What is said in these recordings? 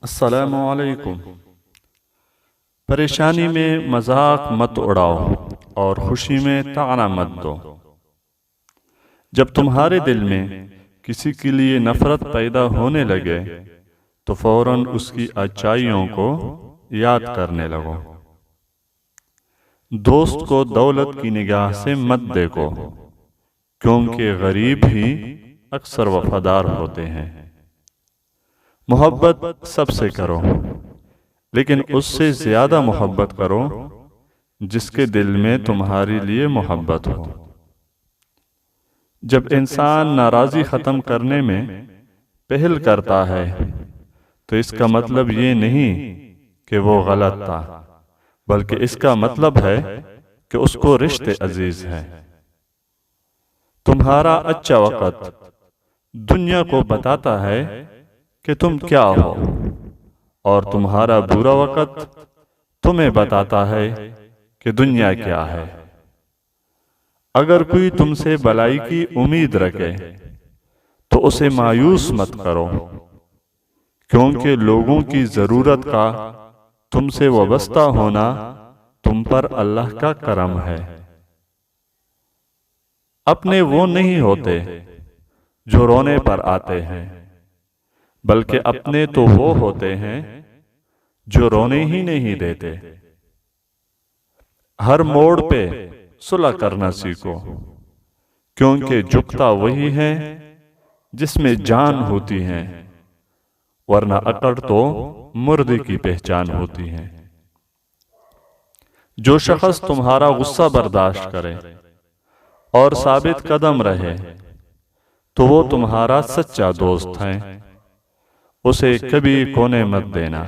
السلام علیکم۔ پریشانی میں مذاق مت اڑاؤ اور خوشی میں طعنہ مت دو۔ جب تمہارے دل میں کسی کے لیے نفرت پیدا ہونے لگے تو فوراً اس کی اچھائیوں کو یاد کرنے لگو۔ دوست کو دولت کی نگاہ سے مت دیکھو، کیونکہ غریب ہی اکثر وفادار ہوتے ہیں۔ محبت سب سے کرو، لیکن اس سے زیادہ محبت کرو جس کے دل میں تمہارے لیے محبت ہو۔ جب انسان ناراضی ختم کرنے میں پہل کرتا ہے تو اس کا مطلب یہ نہیں کہ وہ غلط تھا، بلکہ اس کا مطلب ہے کہ اس کو رشتے عزیز ہیں۔ تمہارا اچھا وقت دنیا کو بتاتا ہے کہ تم کیا ہو، اور تمہارا برا وقت تمہیں بتاتا ہے کہ دنیا کیا ہے۔ اگر کوئی تم سے بھلائی کی امید رکھے تو اسے مایوس مت کرو، کیونکہ لوگوں کی ضرورت کا تم سے وابستہ ہونا تم پر اللہ کا کرم ہے۔ اپنے وہ نہیں ہوتے جو رونے پر آتے ہیں، بلکہ اپنے تو وہ ہوتے ہیں جو رونے ہی نہیں دیتے۔ ہر موڑ پہ صلح کرنا سیکھو، کیونکہ جھکتا وہی ہے جس میں جان ہوتی ہے، ورنہ اکڑ تو مردے کی پہچان ہوتی ہے۔ جو شخص تمہارا غصہ برداشت کرے اور ثابت قدم رہے تو وہ تمہارا سچا دوست ہے، اسے کبھی کونے مت دینا۔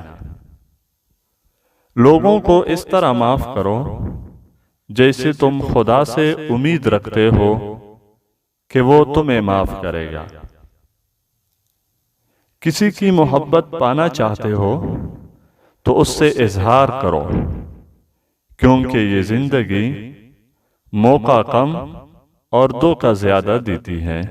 لوگوں کو اس طرح معاف کرو جیسے تم خدا سے امید رکھتے ہو کہ وہ تمہیں معاف کرے گا۔ کسی کی محبت پانا چاہتے ہو تو اس سے اظہار کرو، کیونکہ یہ زندگی موقع کم اور دھوکہ زیادہ دیتی ہے۔